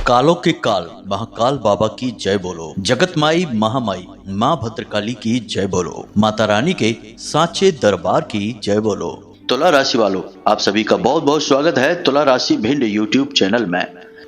कालों के काल महाकाल बाबा की जय बोलो। जगत माई महामाई माँ भद्रकाली की जय बोलो। माता रानी के सांचे दरबार की जय बोलो। तुला राशि वालों, आप सभी का बहुत बहुत स्वागत है तुला राशि भिंड यूट्यूब चैनल में।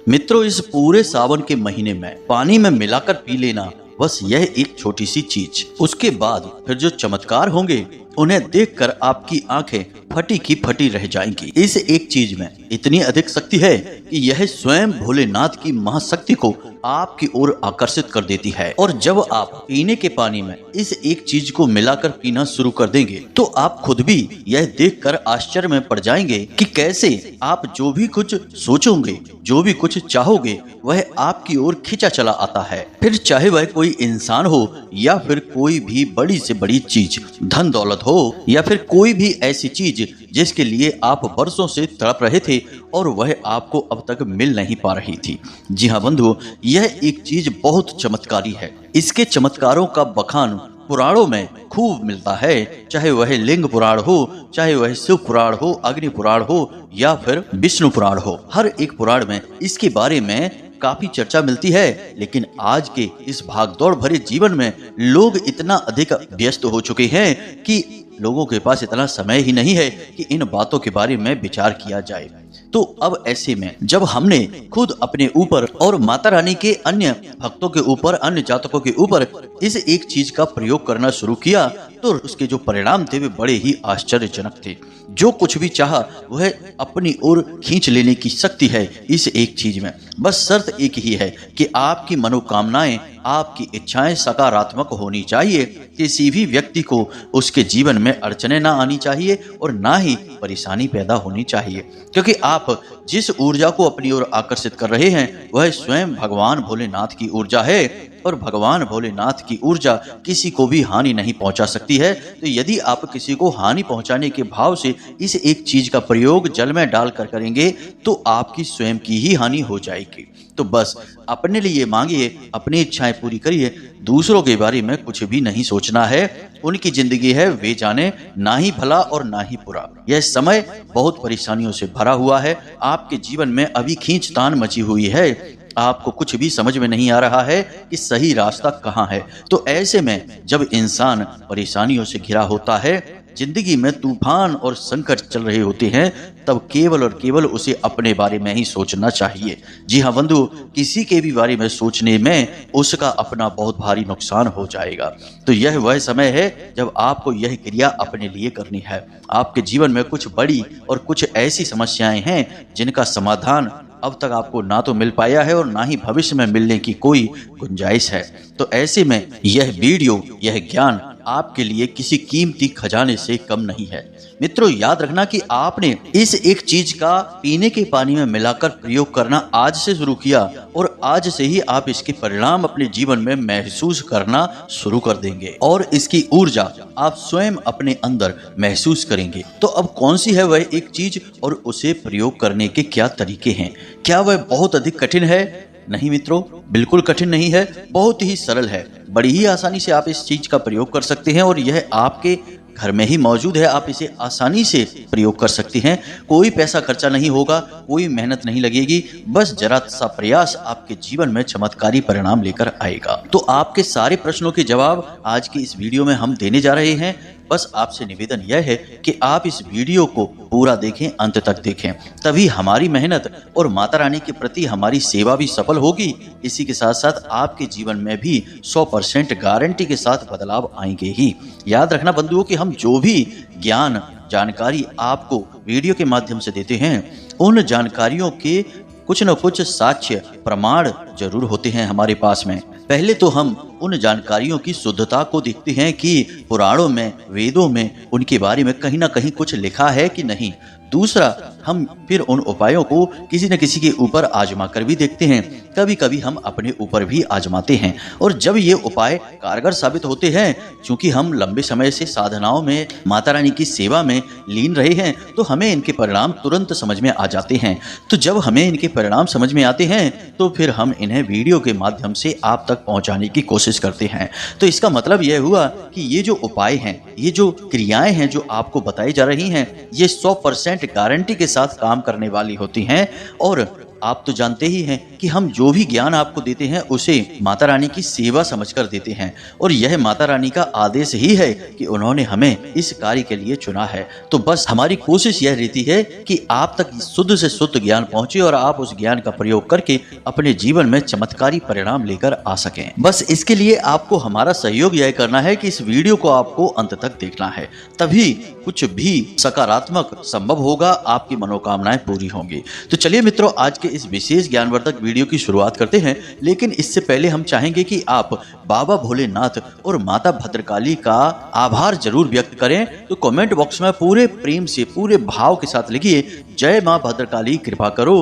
मित्रों, इस पूरे सावन के महीने में पानी में मिलाकर पी लेना बस यह एक छोटी सी चीज, उसके बाद फिर जो चमत्कार होंगे उन्हें देखकर आपकी आंखें फटी की फटी रह जाएंगी। इस एक चीज में इतनी अधिक शक्ति है कि यह स्वयं भोलेनाथ की महाशक्ति को आपकी ओर आकर्षित कर देती है। और जब आप पीने के पानी में इस एक चीज को मिलाकर पीना शुरू कर देंगे तो आप खुद भी यह देखकर आश्चर्य में पड़ जाएंगे कि कैसे आप जो भी कुछ सोचोगे, जो भी कुछ चाहोगे, वह आपकी ओर खींचा चला आता है। फिर चाहे वह कोई इंसान हो या फिर कोई भी बड़ी से बड़ी चीज, धन दौलत हो या फिर कोई भी ऐसी चीज जिसके लिए आप वर्षों से तड़प रहे थे और वह आपको अब तक मिल नहीं पा रही थी। जी हाँ बंधुओं, यह एक चीज बहुत चमत्कारी है। इसके चमत्कारों का बखान पुराणों में खूब मिलता है, चाहे वह लिंग पुराण हो, चाहे वह शिव पुराण हो, अग्नि पुराण हो या फिर विष्णु पुराण हो। हर एक पुराण में इसके बारे में काफी चर्चा मिलती है। लेकिन आज के इस भागदौड़ भरे जीवन में लोग इतना अधिक व्यस्त हो चुके हैं कि लोगों के पास इतना समय ही नहीं है कि इन बातों के बारे में विचार किया जाए। तो अब ऐसे में जब हमने खुद अपने ऊपर और माता रानी के अन्य भक्तों के ऊपर, अन्य जातकों के ऊपर इस एक चीज का प्रयोग करना शुरू किया तो उसके जो परिणाम थे वे बड़े ही आश्चर्यजनक थे। जो कुछ भी चाहा वह अपनी ओर खींच लेने की शक्ति है इस एक चीज में। बस शर्त एक ही है कि आपकी मनोकामनाएं, आपकी इच्छाएं सकारात्मक होनी चाहिए। किसी भी व्यक्ति को उसके जीवन में अड़चने ना आनी चाहिए और ना ही परेशानी पैदा होनी चाहिए, क्योंकि आप जिस ऊर्जा को अपनी ओर आकर्षित कर रहे हैं वह स्वयं भगवान भोलेनाथ की ऊर्जा है। और भगवान भोलेनाथ की ऊर्जा किसी को भी हानि नहीं पहुंचा सकती है। तो यदि आप किसी को हानि पहुंचाने के भाव से इस एक चीज का प्रयोग जल में डालकर करेंगे तो आपकी स्वयं की ही हानि हो जाएगी। तो बस अपने लिए मांगिए, अपनी इच्छाएं पूरी करिए, दूसरों के बारे में कुछ भी नहीं सोचना है। उनकी जिंदगी है, वे जाने, ना ही भला और ना ही बुरा। यह समय बहुत परेशानियों से भरा हुआ है। आपके जीवन में अभी खींचतान मची हुई है। आपको कुछ भी समझ में नहीं आ रहा है कि सही रास्ता कहाँ है। तो ऐसे में जब इंसान परेशानियों से घिरा होता है, जिंदगी में तूफान और संकट चल रहे होते हैं, तब केवल और केवल उसे अपने बारे में ही सोचना चाहिए। जी हाँ बंधु, किसी के भी बारे में सोचने में उसका अपना बहुत भारी नुकसान हो जाएगा। तो यह वह समय है जब आपको यह क्रिया अपने लिए करनी है। आपके जीवन में कुछ बड़ी और कुछ ऐसी समस्याएं हैं जिनका समाधान अब तक आपको ना तो मिल पाया है और ना ही भविष्य में मिलने की कोई गुंजाइश है। तो ऐसे में यह वीडियो, यह ज्ञान आपके लिए किसी कीमती खजाने से कम नहीं है। मित्रों, याद रखना कि आपने इस एक चीज का पीने के पानी में मिलाकर प्रयोग करना आज से शुरू किया और आज से ही आप इसके परिणाम अपने जीवन में महसूस करना शुरू कर देंगे और इसकी ऊर्जा आप स्वयं अपने अंदर महसूस करेंगे। तो अब कौन सी है वह एक चीज और उसे प्रयोग करने के क्या तरीके हैं? क्या वह बहुत अधिक कठिन है? नहीं मित्रों, बिल्कुल कठिन नहीं है, बहुत ही सरल है। बड़ी ही आसानी से आप इस चीज का प्रयोग कर सकते हैं और यह आपके घर में ही मौजूद है। आप इसे आसानी से प्रयोग कर सकते हैं। कोई पैसा खर्चा नहीं होगा, कोई मेहनत नहीं लगेगी, बस जरा सा प्रयास आपके जीवन में चमत्कारी परिणाम लेकर आएगा। तो आपके सारे प्रश्नों के जवाब आज की इस वीडियो में हम देने जा रहे हैं। बस आपसे निवेदन यह है कि आप इस वीडियो को पूरा देखें, अंत तक देखें, तभी हमारी मेहनत और माता रानी के प्रति हमारी सेवा भी सफल होगी। इसी के साथ साथ आपके जीवन में भी 100% गारंटी के साथ बदलाव आएंगे ही। याद रखना बंधुओं कि हम जो भी ज्ञान, जानकारी आपको वीडियो के माध्यम से देते हैं, उन जानकारियों के कुछ न कुछ साक्ष्य, प्रमाण जरूर होते हैं हमारे पास में। पहले तो हम उन जानकारियों की शुद्धता को देखते हैं कि पुराणों में, वेदों में उनके बारे में कहीं ना कहीं कुछ लिखा है कि नहीं। दूसरा, हम फिर उन उपायों को किसी न किसी के ऊपर आजमा कर भी देखते हैं। कभी कभी हम अपने ऊपर भी आजमाते हैं और जब ये उपाय कारगर साबित होते हैं, क्योंकि हम लंबे समय से साधनाओं में, माता रानी की सेवा में लीन रहे हैं, तो हमें इनके परिणाम तुरंत समझ में आ जाते हैं। तो जब हमें इनके परिणाम समझ में आते हैं तो फिर हम इन्हें वीडियो के माध्यम से आप तक पहुंचाने की कोशिश करते हैं। तो इसका मतलब यह हुआ कि ये जो उपाय हैं, ये जो क्रियाएं हैं जो आपको बताई जा रही हैं, ये 100% गारंटी के साथ काम करने वाली होती हैं और आप तो जानते ही हैं कि हम जो भी ज्ञान आपको देते हैं उसे माता रानी की सेवा समझकर देते हैं, और यह माता रानी का आदेश ही है कि उन्होंने हमें इस कार्य के लिए चुना है। तो बस हमारी कोशिश यह रहती है कि आप तक शुद्ध से शुद्ध ज्ञान पहुंचे और आप उस ज्ञान का प्रयोग करके अपने जीवन में चमत्कारी परिणाम लेकर आ सकें। बस इसके लिए आपको हमारा सहयोग यह करना है कि इस वीडियो को आपको अंत तक देखना है, तभी कुछ भी सकारात्मक संभव होगा, आपकी मनोकामनाएं पूरी होंगी। तो चलिए मित्रों, आज के इस विशेष ज्ञानवर्धक वीडियो की शुरुआत करते हैं, लेकिन इससे पहले हम चाहेंगे कि आप बाबा भोलेनाथ और माता भद्रकाली का आभार जरूर व्यक्त करें। तो कमेंट बॉक्स में पूरे प्रेम से, पूरे भाव के साथ लिखिए, जय मां भद्रकाली कृपा करो,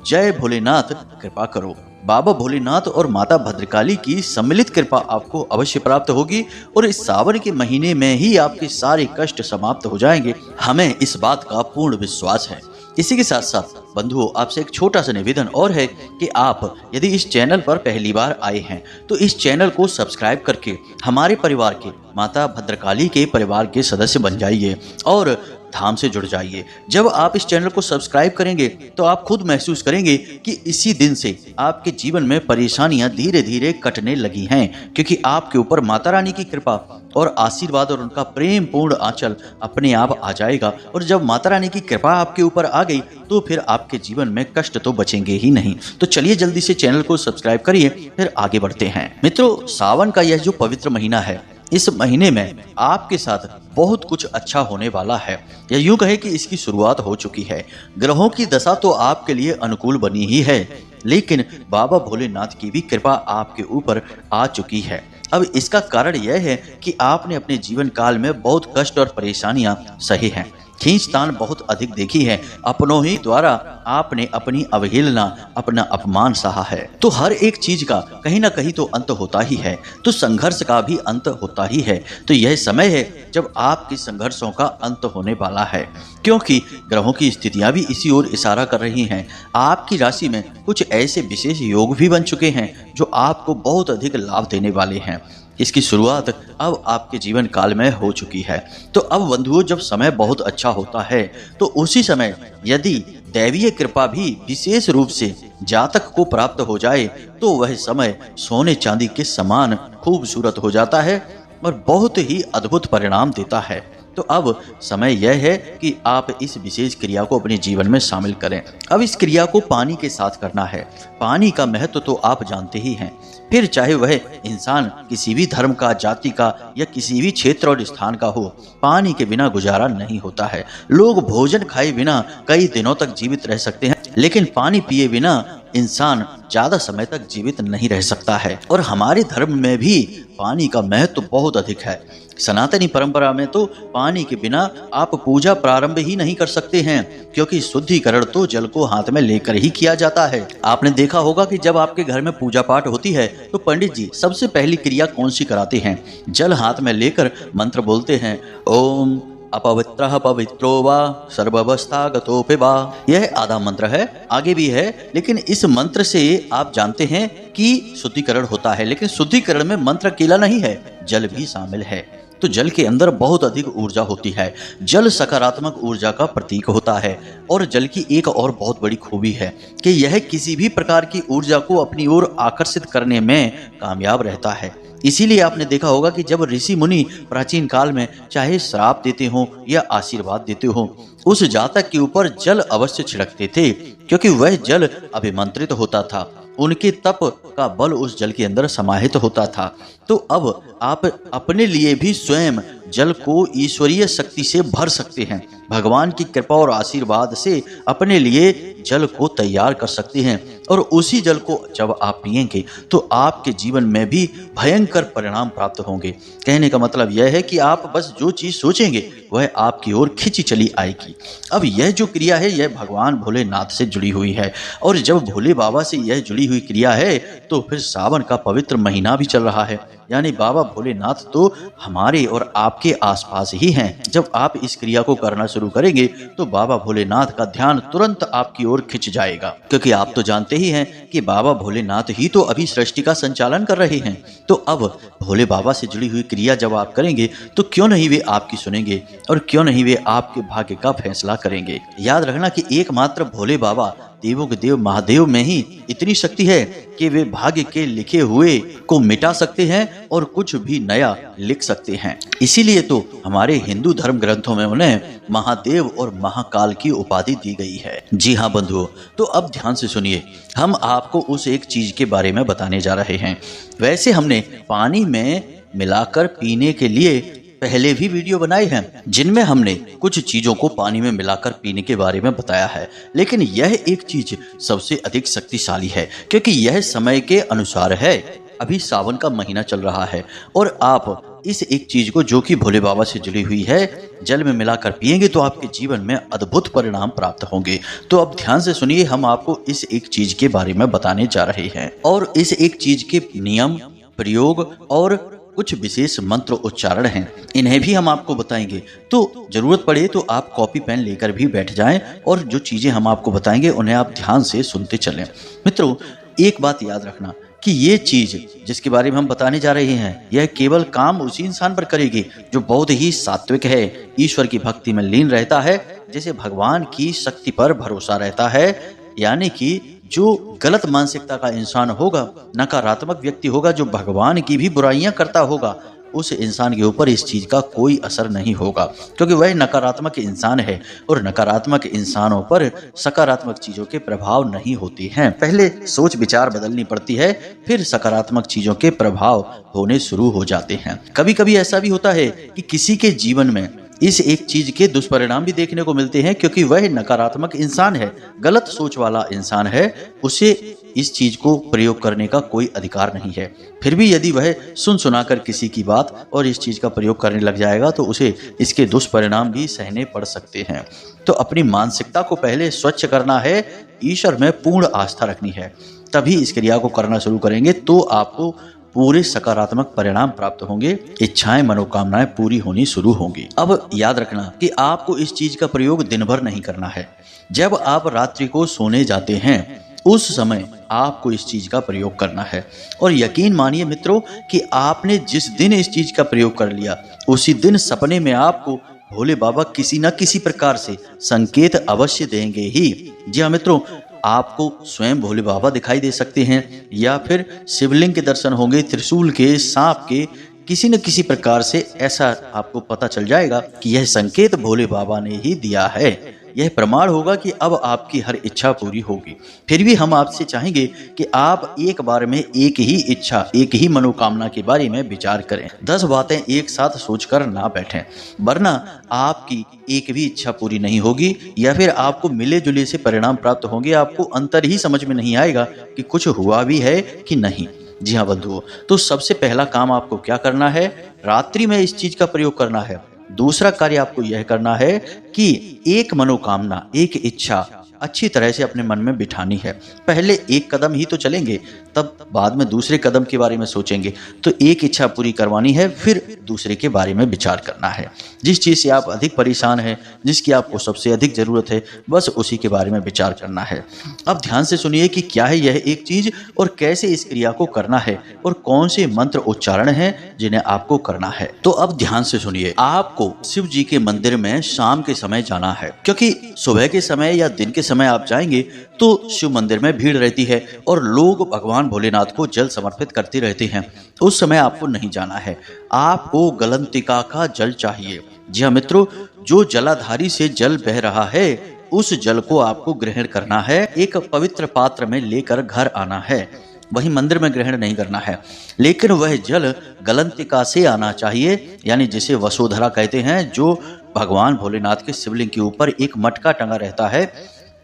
जय भोलेनाथ कृपा करो। बाबा भोलेनाथ और माता भद्रकाली की सम्मिलित कृपा आपको अवश्य प्राप्त होगी और इस सावन के महीने में ही आपके सारे कष्ट समाप्त हो जाएंगे, हमें इस बात का पूर्ण विश्वास है। इसी के साथ साथ बंधुओं, आपसे एक छोटा सा निवेदन और है कि आप यदि इस चैनल पर पहली बार आए हैं तो इस चैनल को सब्सक्राइब करके हमारे परिवार के, माता भद्रकाली के परिवार के सदस्य बन जाइए और धाम से जुड़ जाइए। जब आप इस चैनल को सब्सक्राइब करेंगे तो आप खुद महसूस करेंगे कि इसी दिन से आपके जीवन में परेशानियां धीरे धीरे कटने लगी हैं, क्योंकि आपके ऊपर माता रानी की कृपा और आशीर्वाद और उनका प्रेम पूर्ण आंचल अपने आप आ जाएगा। और जब माता रानी की कृपा आपके ऊपर आ गई तो फिर आपके जीवन में कष्ट तो बचेंगे ही नहीं। तो चलिए जल्दी से चैनल को सब्सक्राइब करिए, फिर आगे बढ़ते हैं। मित्रों, सावन का यह जो पवित्र महीना है, इस महीने में आपके साथ बहुत कुछ अच्छा होने वाला है, या यूं कहे कि इसकी शुरुआत हो चुकी है। ग्रहों की दशा तो आपके लिए अनुकूल बनी ही है, लेकिन बाबा भोलेनाथ की भी कृपा आपके ऊपर आ चुकी है। अब इसका कारण यह है कि आपने अपने जीवन काल में बहुत कष्ट और परेशानियां सही हैं, खींचतान बहुत अधिक देखी है, अपनों ही द्वारा आपने अपनी अवहेलना, अपना अपमान सहा है। तो हर एक चीज का कहीं ना कहीं तो अंत होता ही है, तो संघर्ष का भी अंत होता ही है। तो यह समय है जब आपके संघर्षों का अंत होने वाला है, क्योंकि ग्रहों की स्थितियां भी इसी ओर इशारा कर रही हैं। आपकी राशि में कुछ ऐसे विशेष योग भी बन चुके हैं जो आपको बहुत अधिक लाभ देने वाले हैं। इसकी शुरुआत अब आपके जीवन काल में हो चुकी है। तो अब बंधुओं, जब समय बहुत अच्छा होता है तो उसी समय यदि दैवीय कृपा भी विशेष रूप से जातक को प्राप्त हो जाए तो वह समय सोने चांदी के समान खूबसूरत हो जाता है और बहुत ही अद्भुत परिणाम देता है। तो अब समय यह है कि आप इस विशेष क्रिया को अपने जीवन में शामिल करें। अब इस क्रिया को पानी के साथ करना है। पानी का महत्व तो आप जानते ही हैं, फिर चाहे वह इंसान किसी भी धर्म का, जाति का या किसी भी क्षेत्र और स्थान का हो, पानी के बिना गुजारा नहीं होता है। लोग भोजन खाए बिना कई दिनों तक जीवित रह सकते हैं, लेकिन पानी पिए बिना इंसान ज्यादा समय तक जीवित नहीं रह सकता है। और हमारे धर्म में भी पानी का महत्व बहुत अधिक है। सनातनी परंपरा में तो पानी के बिना आप पूजा प्रारंभ ही नहीं कर सकते हैं, क्योंकि शुद्धिकरण तो जल को हाथ में लेकर ही किया जाता है। आपने देखा होगा कि जब आपके घर में पूजा पाठ होती है तो पंडित जी सबसे पहली क्रिया कौन सी कराते हैं? जल हाथ में लेकर मंत्र बोलते हैं, ओम अपवित्रः पवित्रो वा सर्वावस्थागतोऽपि वा। यह आधा मंत्र है, आगे भी है, लेकिन इस मंत्र से आप जानते हैं कि शुद्धिकरण होता है। लेकिन शुद्धिकरण में मंत्र अकेला नहीं है, जल भी शामिल है। तो जल के अंदर बहुत अधिक ऊर्जा होती है। जल सकारात्मक ऊर्जा का प्रतीक होता है। और जल की एक और बहुत बड़ी खूबी है कि यह किसी भी प्रकार की ऊर्जा को अपनी ओर आकर्षित करने में कामयाब रहता है। इसीलिए आपने देखा होगा कि जब ऋषि मुनि प्राचीन काल में चाहे श्राप देते हो या आशीर्वाद देते हो, उस जातक के ऊपर जल अवश्य छिड़कते थे, क्योंकि वह जल अभिमंत्रित होता था। उनके तप का बल उस जल के अंदर समाहित होता था। तो अब आप अपने लिए भी स्वयं जल को ईश्वरीय शक्ति से भर सकते हैं। भगवान की कृपा और आशीर्वाद से अपने लिए जल को तैयार कर सकते हैं, और उसी जल को जब आप पिएंगे तो आपके जीवन में भी भयंकर परिणाम प्राप्त होंगे। कहने का मतलब यह है कि आप बस जो चीज सोचेंगे वह आपकी ओर खिंची चली आएगी। अब यह जो क्रिया है यह भगवान भोलेनाथ से जुड़ी हुई है, और जब भोले बाबा से यह जुड़ी हुई क्रिया है तो फिर सावन का पवित्र महीना भी चल रहा है, यानी बाबा भोलेनाथ तो हमारे और आपके आसपास ही हैं। जब आप इस क्रिया को करना शुरू करेंगे तो बाबा भोलेनाथ का ध्यान तुरंत आपकी ओर खिंच जाएगा, क्योंकि आप तो जानते ही हैं कि बाबा भोलेनाथ ही तो अभी सृष्टि का संचालन कर रहे हैं, तो अब भोले बाबा से जुड़ी हुई क्रिया जब आप करेंगे तो क्यों नहीं वे आपकी सुनेंगे और क्यों नहीं वे आपके भाग्य का फैसला करेंगे। याद रखना कि एकमात्र भोले बाबा देवों के देव महादेव में ही इतनी शक्ति है कि वे भाग्य के लिखे हुए को मिटा सकते हैं और कुछ भी नया लिख सकते हैं। इसीलिए तो हमारे हिंदू धर्म ग्रंथों में उन्हें महादेव और महाकाल की उपाधि दी गई है। जी हाँ बंधुओं, तो अब ध्यान से सुनिए, हम आपको उस एक चीज के बारे में बताने जा रहे हैं। वैसे हमने पानी में मिलाकर पीने के लिए पहले भी वीडियो बनाए हैं जिनमें हमने कुछ चीजों को पानी में मिलाकर पीने के बारे में बताया है, लेकिन यह एक चीज सबसे अधिक शक्तिशाली है क्योंकि यह समय के अनुसार है। अभी सावन का महीना चल रहा है और आप इस एक चीज को जो कि भोले बाबा से जुड़ी हुई है जल में मिलाकर पिएंगे तो आपके जीवन में अद्भुत परिणाम प्राप्त होंगे। तो अब ध्यान से सुनिए, हम आपको इस एक चीज के बारे में बताने जा रहे हैं और इस एक चीज के नियम, प्रयोग और कुछ विशेष मंत्र उच्चारण हैं, इन्हें भी हम आपको बताएंगे। तो जरूरत पड़े तो आप कॉपी पेन लेकर भी बैठ जाएं और जो चीजें हम आपको बताएंगे उन्हें आप ध्यान से सुनते चलें। मित्रों, एक बात याद रखना कि ये चीज जिसके बारे में हम बताने जा रहे हैं यह केवल काम उसी इंसान पर करेगी जो बहुत ही सात्विक है, ईश्वर की भक्ति में लीन रहता है, जैसे भगवान की शक्ति पर भरोसा रहता है। यानी कि जो गलत मानसिकता का इंसान होगा, नकारात्मक व्यक्ति होगा, जो भगवान की भी बुराइयां करता होगा, उस इंसान के ऊपर इस चीज का कोई असर नहीं होगा क्योंकि वह नकारात्मक इंसान है और नकारात्मक इंसानों पर सकारात्मक चीजों के प्रभाव नहीं होते हैं। पहले सोच विचार बदलनी पड़ती है, फिर सकारात्मक चीजों के प्रभाव होने शुरू हो जाते हैं। कभी कभी ऐसा भी होता है कि किसी के जीवन में इस एक चीज के दुष्परिणाम भी देखने को मिलते हैं क्योंकि वह नकारात्मक इंसान है, गलत सोच वाला इंसान है, उसे इस चीज को प्रयोग करने का कोई अधिकार नहीं है। फिर भी यदि वह सुन सुनाकर किसी की बात और इस चीज का प्रयोग करने लग जाएगा तो उसे इसके दुष्परिणाम भी सहने पड़ सकते हैं। तो अपनी मानसिकता को पहले स्वच्छ करना है, ईश्वर में पूर्ण आस्था रखनी है, तभी इस क्रिया को करना शुरू करेंगे तो आपको पूरे सकारात्मक परिणाम प्राप्त होंगे, इच्छाएं मनोकामनाएं पूरी होनी शुरू होंगी। अब याद रखना कि आपको इस चीज का प्रयोग दिन भर नहीं करना है। जब आप रात्रि को सोने जाते हैं उस समय आपको इस चीज का प्रयोग करना है और यकीन मानिए मित्रों कि आपने जिस दिन इस चीज का प्रयोग कर लिया उसी दिन सपने में आपको भोले बाबा किसी न किसी प्रकार से संकेत अवश्य देंगे ही। जी हाँ मित्रों, आपको स्वयं भोले बाबा दिखाई दे सकते हैं या फिर शिवलिंग के दर्शन होंगे, त्रिशूल के, सांप के, किसी न किसी प्रकार से ऐसा आपको पता चल जाएगा कि यह संकेत भोले बाबा ने ही दिया है। यह प्रमाण होगा कि अब आपकी हर इच्छा पूरी होगी। फिर भी हम आपसे चाहेंगे कि आप एक बार में एक ही इच्छा, एक ही मनोकामना के बारे में विचार करें। 10 बातें एक साथ सोचकर ना बैठें, वरना आपकी एक भी इच्छा पूरी नहीं होगी या फिर आपको मिले जुले से परिणाम प्राप्त होंगे। आपको अंतर ही समझ में नहीं आएगा कि कुछ हुआ भी है कि नहीं। जी हाँ बंधुओं, तो सबसे पहला काम आपको क्या करना है, रात्रि में इस चीज का प्रयोग करना है। दूसरा कार्य आपको यह करना है कि एक मनोकामना, एक इच्छा अच्छी तरह से अपने मन में बिठानी है। पहले एक कदम ही तो चलेंगे, तब बाद में दूसरे कदम के बारे में सोचेंगे। तो एक इच्छा पूरी करवानी है, फिर दूसरे के बारे में विचार करना है। जिस चीज़ से आप अधिक परेशान हैं, जिसकी आपको सबसे अधिक ज़रूरत है, बस उसी के बारे में विचार करना है। अब ध्यान से सुनिए कि क्या है यह एक चीज़ और कैसे इस क्रिया को करना है और कौन से मंत्र उच्चारण हैं जिन्हें आपको करना है। तो अब ध्यान से सुनिए, आपको शिव जी के मंदिर में शाम के समय जाना है, क्योंकि सुबह के समय या दिन के समय आप जाएंगे तो शिव मंदिर में भीड़ रहती है और लोग भगवान भोलेनाथ को जल समर्पित करते रहते हैं। उस समय आपको नहीं जाना है, आपको गलंतिका का जल चाहिए। जी हाँ मित्रों, जो जलाधारी से जल बह रहा है उस जल को आपको ग्रहण करना है। एक पवित्र पात्र में लेकर घर आना है, वहीं मंदिर में ग्रहण नहीं करना है, लेकिन वह जल गलंतिका से आना चाहिए, यानी जिसे वसुधरा कहते हैं, जो भगवान भोलेनाथ के शिवलिंग के ऊपर एक मटका टंगा रहता है।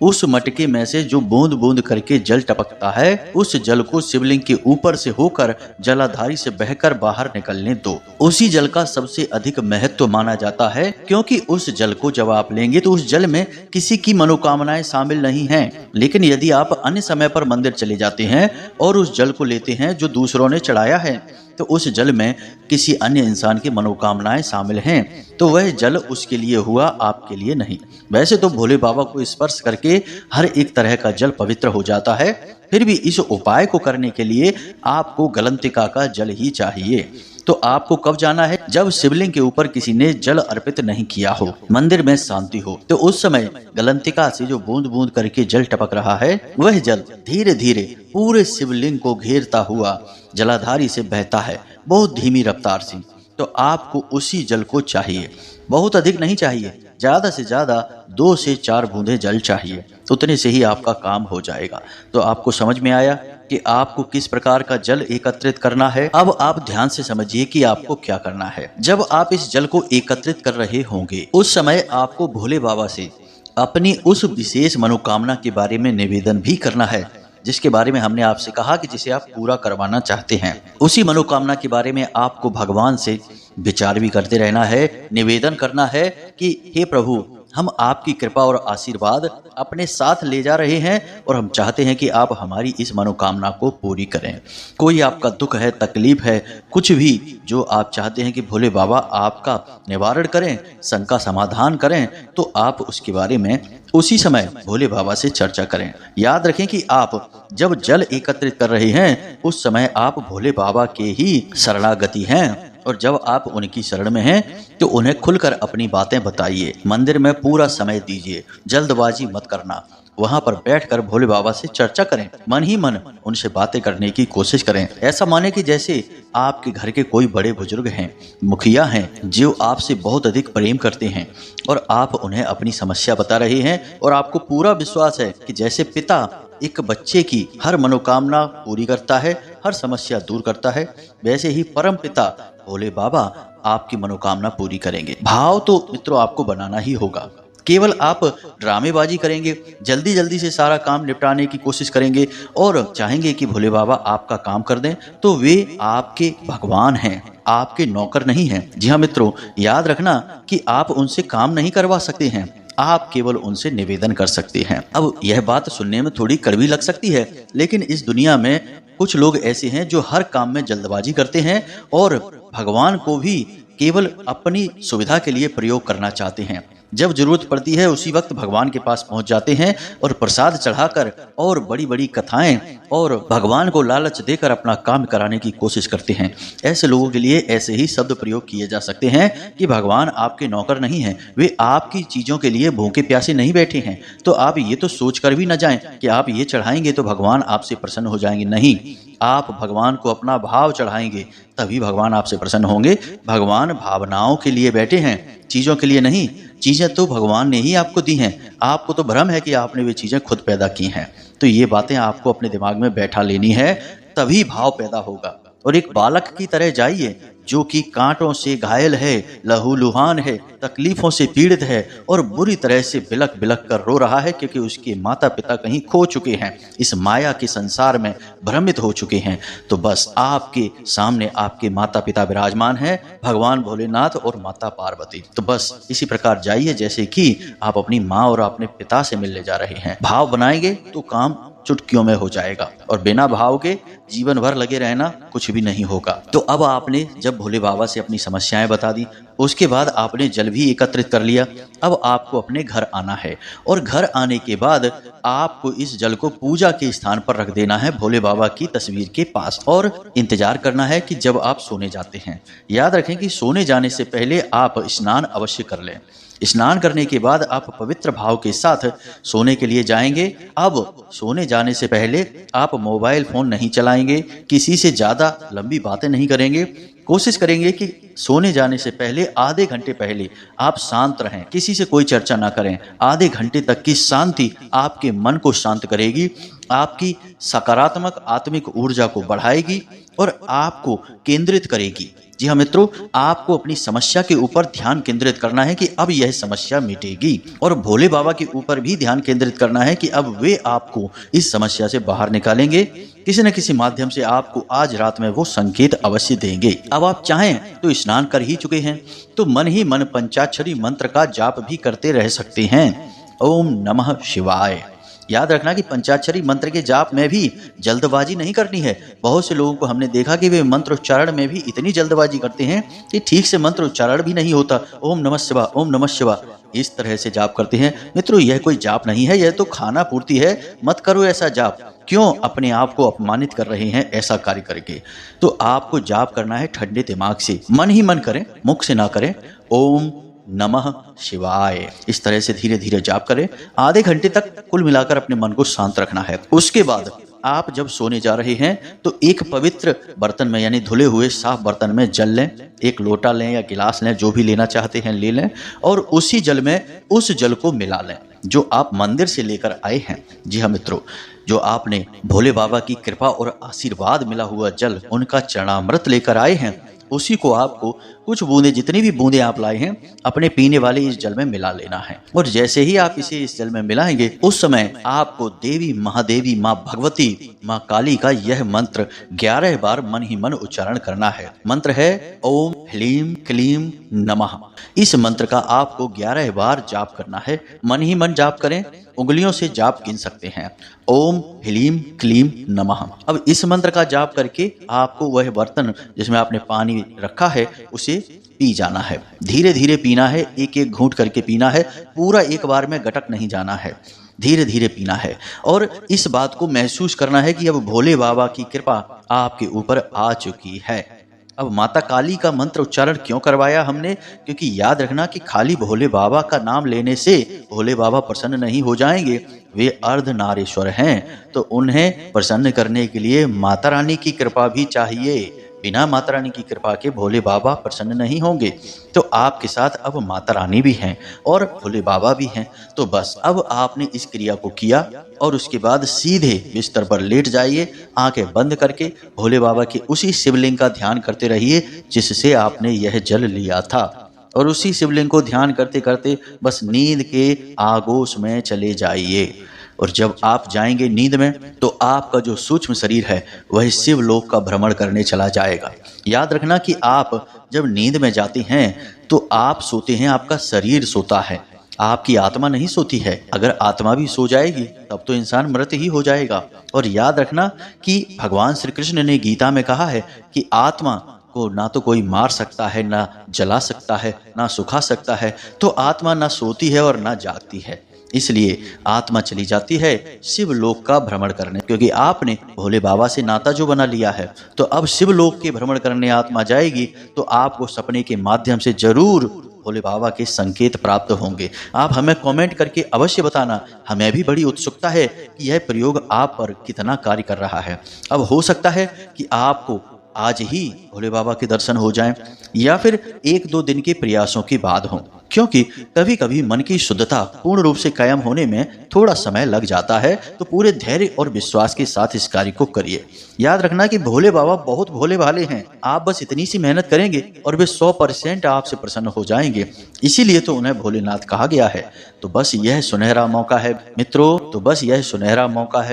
उस मटके में से जो बूंद बूंद करके जल टपकता है, उस जल को शिवलिंग के ऊपर से होकर जलाधारी से बहकर बाहर निकलने दो। उसी जल का सबसे अधिक महत्व माना जाता है, क्योंकि उस जल को जब आप लेंगे तो उस जल में किसी की मनोकामनाएं शामिल नहीं हैं। लेकिन यदि आप अन्य समय पर मंदिर चले जाते हैं और उस जल को लेते हैं जो दूसरों ने चढ़ाया है, तो उस जल में किसी अन्य इंसान की मनोकामनाएं शामिल हैं, तो वह जल उसके लिए हुआ, आपके लिए नहीं। वैसे तो भोले बाबा को स्पर्श करके हर एक तरह का जल पवित्र हो जाता है, फिर भी इस उपाय को करने के लिए आपको गलंतिका का जल ही चाहिए। तो आपको कब जाना है? जब शिवलिंग के ऊपर किसी ने जल अर्पित नहीं किया हो, मंदिर में शांति हो, तो उस समय गलंतिका से जो बूंद बूंद करके जल टपक रहा है, वह जल धीरे धीरे पूरे शिवलिंग को घेरता हुआ जलाधारी से बहता है, बहुत धीमी रफ्तार से। तो आपको उसी जल को चाहिए, बहुत अधिक नहीं चाहिए, ज्यादा से ज्यादा 2 से 4 बूंदे जल चाहिए, उतने से ही आपका काम हो जाएगा। तो आपको समझ में आया कि आपको किस प्रकार का जल एकत्रित करना है। अब आप ध्यान से समझिए कि आपको क्या करना है। जब आप इस जल को एकत्रित कर रहे होंगे, उस समय आपको भोले बाबा से अपनी उस विशेष मनोकामना के बारे में निवेदन भी करना है, जिसके बारे में हमने आपसे कहा कि जिसे आप पूरा करवाना चाहते हैं। उसी मनोकामना के बारे में आपको भगवान से विचार भी करते रहना है, निवेदन करना है कि हे प्रभु, हम आपकी कृपा और आशीर्वाद अपने साथ ले जा रहे हैं और हम चाहते हैं कि आप हमारी इस मनोकामना को पूरी करें। कोई आपका दुख है, तकलीफ है, कुछ भी जो आप चाहते हैं कि भोले बाबा आपका निवारण करें, शंका समाधान करें, तो आप उसके बारे में उसी समय भोले बाबा से चर्चा करें। याद रखें कि आप जब जल एकत्रित कर रहे हैं, उस समय आप भोले बाबा के ही शरणागति हैं, और जब आप उनकी शरण में हैं तो उन्हें खुलकर अपनी बातें बताइए। मंदिर में पूरा समय दीजिए, जल्दबाजी मत करना। वहां पर बैठकर भोले बाबा से चर्चा करें, मन ही मन उनसे बातें करने की कोशिश करें। ऐसा माने कि जैसे आपके घर के कोई बड़े बुजुर्ग हैं, मुखिया हैं, जो आपसे बहुत अधिक प्रेम करते हैं और आप उन्हें अपनी समस्या बता रहे हैं, और आपको पूरा विश्वास है कि जैसे पिता एक बच्चे की हर मनोकामना पूरी करता है, हर समस्या दूर करता है, वैसे ही परम पिता भोले बाबा आपकी मनोकामना पूरी करेंगे। भाव तो मित्रों आपको बनाना ही होगा। केवल आप ड्रामेबाजी करेंगे, जल्दी जल्दी से सारा काम निपटाने की कोशिश करेंगे और चाहेंगे कि भोले बाबा आपका काम कर दें, तो वे आपके भगवान हैं, आपके नौकर नहीं हैं। जी हाँ मित्रों, याद रखना कि आप उनसे काम नहीं करवा सकते हैं, आप केवल उनसे निवेदन कर सकते हैं। अब यह बात सुनने में थोड़ी कड़वी लग सकती है, लेकिन इस दुनिया में कुछ लोग ऐसे हैं जो हर काम में जल्दबाजी करते हैं और भगवान को भी केवल अपनी सुविधा के लिए प्रयोग करना चाहते हैं। जब जरूरत पड़ती है उसी वक्त भगवान के पास पहुंच जाते हैं और प्रसाद चढ़ाकर और बड़ी बड़ी कथाएं और भगवान को लालच देकर अपना काम कराने की कोशिश करते हैं। ऐसे लोगों के लिए ऐसे ही शब्द प्रयोग किए जा सकते हैं कि भगवान आपके नौकर नहीं हैं, वे आपकी चीज़ों के लिए भूखे प्यासे नहीं बैठे हैं। तो आप ये तो सोच कर भी न जाएं कि आप ये चढ़ाएंगे तो भगवान आपसे प्रसन्न हो जाएंगे। नहीं, आप भगवान को अपना भाव चढ़ाएंगे तभी भगवान आपसे प्रसन्न होंगे। भगवान भावनाओं के लिए बैठे हैं, चीज़ों के लिए नहीं। चीज़ें तो भगवान ने ही आपको दी हैं, आपको तो भ्रम है कि आपने वे चीज़ें खुद पैदा की हैं। तो ये बातें आपको अपने दिमाग में बैठा लेनी है, तभी भाव पैदा होगा। और एक बालक की तरह जाइए जो कि कांटों से घायल है, लहूलुहान है, तकलीफों से पीड़ित है और बुरी तरह से बिलक बिलक कर रो रहा है क्योंकि उसके माता पिता कहीं खो चुके हैं, इस माया के संसार में भ्रमित हो चुके हैं। तो बस आपके सामने आपके माता पिता विराजमान हैं, भगवान भोलेनाथ और माता पार्वती। तो बस इसी प्रकार जाइए जैसे कि आप अपनी माँ और अपने पिता से मिलने जा रहे हैं। भाव बनाएंगे तो काम चुटकियों में हो जाएगा और बिना भाव के जीवन भर लगे रहना कुछ भी नहीं होगा। तो अब आपने जब भोले बाबा से अपनी समस्याएं बता दी, उसके बाद आपने जल भी एकत्रित कर लिया। अब आपको अपने घर आना है और घर आने के बाद आपको इस जल को पूजा के स्थान पर रख देना है, भोले बाबा की तस्वीर के पास, और इंतजार करना है कि जब आप सोने जाते हैं। याद रखें कि सोने जाने से पहले आप स्नान अवश्य कर लें। स्नान करने के बाद आप पवित्र भाव के साथ सोने के लिए जाएंगे। अब सोने जाने से पहले आप मोबाइल फोन नहीं चलाएंगे, किसी से ज़्यादा लंबी बातें नहीं करेंगे। कोशिश करेंगे कि सोने जाने से पहले आधे घंटे पहले आप शांत रहें, किसी से कोई चर्चा ना करें। आधे घंटे तक की शांति आपके मन को शांत करेगी, आपकी सकारात्मक आत्मिक ऊर्जा को बढ़ाएगी और आपको केंद्रित करेगी। जी हाँ मित्रों, आपको अपनी समस्या के ऊपर ध्यान केंद्रित करना है कि अब यह समस्या मिटेगी, और भोले बाबा के ऊपर भी ध्यान केंद्रित करना है कि अब वे आपको इस समस्या से बाहर निकालेंगे। किसी न किसी माध्यम से आपको आज रात में वो संकेत अवश्य देंगे। अब आप चाहें तो स्नान कर ही चुके हैं तो मन ही मन पंचाक्षरी मंत्र का जाप भी करते रह सकते हैं। ओम नमः शिवाय। याद रखना कि पंचाक्षरी मंत्र के जाप में भी जल्दबाजी नहीं करनी है। बहुत से लोगों को हमने देखा कि वे मंत्र उच्चारण में भी इतनी जल्दबाजी करते हैं कि ठीक से मंत्र उच्चारण भी नहीं होता। ओम नमः शिवाय, ओम नमः शिवाय, इस तरह से जाप करते हैं। मित्रों, यह कोई जाप नहीं है, यह तो खाना पूर्ति है। मत करो ऐसा जाप। क्यों अपने आप को अपमानित कर रहे हैं ऐसा कार्य करके? तो आपको जाप करना है ठंडे दिमाग से, मन ही मन करें, मुख से ना करें। ओम नमः शिवाय, इस तरह से धीरे धीरे जाप करें। आधे घंटे तक कुल मिलाकर अपने मन को शांत रखना है। उसके बाद आप जब सोने जा रहे हैं तो एक पवित्र बर्तन में, यानी धुले हुए साफ बर्तन में जल लें। एक लोटा लें या गिलास लें, जो भी लेना चाहते हैं ले लें, और उसी जल में उस जल को मिला लें जो आप मंदिर से लेकर आए हैं। जी हाँ मित्रों, जो आपने भोले बाबा की कृपा और आशीर्वाद मिला हुआ जल, उनका चरणामृत लेकर आए हैं, उसी को आपको कुछ बूंदे, जितनी भी बूंदे आप लाए हैं, अपने पीने वाले इस जल में मिला लेना है। और जैसे ही आप इसे इस जल में मिलाएंगे, उस समय आपको देवी महादेवी, माँ भगवती, माँ काली का यह मंत्र 11 बार मन ही मन उच्चारण करना है। मंत्र है ओम ह्लीम क्लीम नमः। इस मंत्र का आपको 11 बार जाप करना है। मन ही मन जाप करें, उंगलियों से जाप गिन सकते हैं। ओम ह्लीम क्लीम नमः। अब इस मंत्र का जाप करके आपको वह बर्तन जिसमें आपने पानी रखा है उसे पी जाना है। धीरे धीरे पीना है, एक एक घूंट करके पीना है। पूरा एक बार में गटक नहीं जाना है, धीरे धीरे पीना है। और इस बात को महसूस करना है कि अब भोले बाबा की कृपा आपके ऊपर आ चुकी है। अब माता काली का मंत्र उच्चारण क्यों करवाया हमने? क्योंकि याद रखना कि खाली भोले बाबा का नाम लेने से भोले बाबा प्रसन्न नहीं हो जाएंगे। वे अर्धनारीश्वर हैं, तो उन्हें प्रसन्न करने के लिए माता रानी की कृपा भी चाहिए। बिना माता रानी की कृपा के भोले बाबा प्रसन्न नहीं होंगे। तो आपके साथ अब माता रानी भी हैं और भोले बाबा भी हैं। तो बस अब आपने इस क्रिया को किया और उसके बाद सीधे बिस्तर पर लेट जाइए, आंखें बंद करके भोले बाबा के उसी शिवलिंग का ध्यान करते रहिए जिससे आपने यह जल लिया था। और उसी शिवलिंग को ध्यान करते करते बस नींद के आगोश में चले जाइए। और जब आप जाएंगे नींद में, तो आपका जो सूक्ष्म शरीर है वह शिवलोक का भ्रमण करने चला जाएगा। याद रखना कि आप जब नींद में जाते हैं तो आप सोते हैं, आपका शरीर सोता है, आपकी आत्मा नहीं सोती है। अगर आत्मा भी सो जाएगी तब तो इंसान मृत ही हो जाएगा। और याद रखना कि भगवान श्री कृष्ण ने गीता में कहा है कि आत्मा को ना तो कोई मार सकता है, ना जला सकता है, ना सुखा सकता है। तो आत्मा ना सोती है और ना जागती है, इसलिए आत्मा चली जाती है शिवलोक का भ्रमण करने। क्योंकि आपने भोले बाबा से नाता जो बना लिया है, तो अब शिवलोक के भ्रमण करने आत्मा जाएगी तो आपको सपने के माध्यम से जरूर भोले बाबा के संकेत प्राप्त होंगे। आप हमें कमेंट करके अवश्य बताना, हमें भी बड़ी उत्सुकता है कि यह प्रयोग आप पर कितना कार्य कर रहा है। अब हो सकता है कि आपको आज ही भोले बाबा के दर्शन हो जाएं, या फिर 1-2 दिन के प्रयासों के बाद हों। क्योंकि कभी कभी मन की शुद्धता पूर्ण रूप से कायम होने में थोड़ा समय लग जाता है। तो पूरे धैर्य और विश्वास के साथ इस कार्य को करिए। याद रखना कि भोले बाबा बहुत भोले भाले हैं। आप बस इतनी सी मेहनत करेंगे और वे 100% आपसे प्रसन्न हो जाएंगे। इसीलिए तो उन्हें भोलेनाथ कहा गया है। तो बस यह सुनहरा मौका है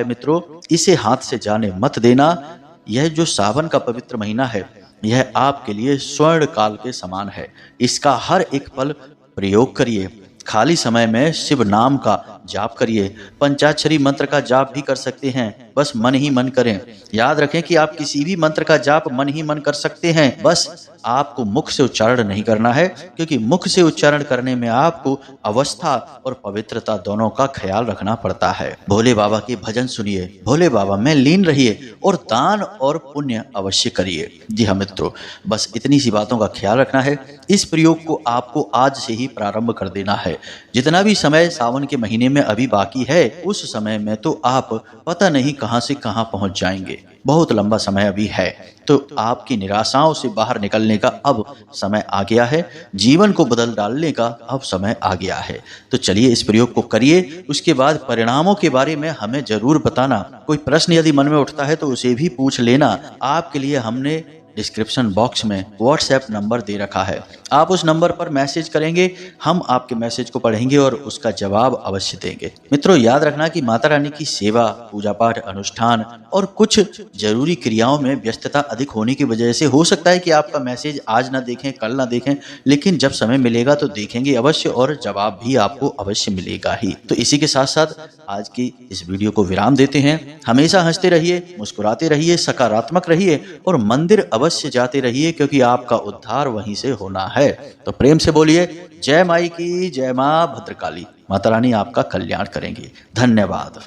मित्रों, इसे हाथ से जाने मत देना। यह जो सावन का पवित्र महीना है, यह आपके लिए स्वर्ण काल के समान है। इसका हर एक पल प्रयोग करिए। खाली समय में शिव नाम का जाप करिए। पंचाक्षरी मंत्र का जाप भी कर सकते हैं, बस मन ही मन करें। याद रखें कि आप किसी भी मंत्र का जाप मन ही मन कर सकते हैं, बस आपको मुख से उच्चारण नहीं करना है। क्योंकि मुख से उच्चारण करने में आपको अवस्था और पवित्रता दोनों का ख्याल रखना पड़ता है। भोले बाबा के भजन सुनिए, भोले बाबा में लीन रहिए और दान और पुण्य अवश्य करिए। जी हाँ मित्रों, बस इतनी सी बातों का ख्याल रखना है। इस प्रयोग को आपको आज से ही प्रारंभ कर देना है। जितना भी समय सावन के महीने में अभी बाकी है, उस समय में तो आप पता नहीं कहां से कहां पहुंच जाएंगे। बहुत लंबा समय अभी है। तो आपकी निराशाओं से बाहर निकलने का अब समय आ गया है। जीवन को बदल डालने का अब समय आ गया है। तो चलिए इस प्रयोग को करिए। उसके बाद परिणामों के बारे में हमें जरूर बताना। कोई प्रश्न यदि मन में उठता है तो उसे भी पूछ लेना। आपके लिए हमने डिस्क्रिप्शन बॉक्स में व्हाट्सएप नंबर दे रखा है। आप उस नंबर पर मैसेज करेंगे, हम आपके मैसेज को पढ़ेंगे और उसका जवाब अवश्य देंगे। मित्रों, याद रखना कि माता रानी की सेवा, पूजा पाठ, अनुष्ठान और कुछ जरूरी क्रियाओं में व्यस्तता अधिक होने की वजह से हो सकता है कि आपका मैसेज आज ना देखें, कल ना देखें, लेकिन जब समय मिलेगा तो देखेंगे अवश्य और जवाब भी आपको अवश्य मिलेगा ही। तो इसी के साथ साथ आज की इस वीडियो को विराम देते हैं। हमेशा हंसते रहिए, मुस्कुराते रहिए, सकारात्मक रहिए और मंदिर अवश्य जाते रहिए, क्योंकि आपका उद्धार वहीं से होना है। तो प्रेम से बोलिए जय माई की जय, माँ भद्रकाली। माता रानी आपका कल्याण करेंगी। धन्यवाद।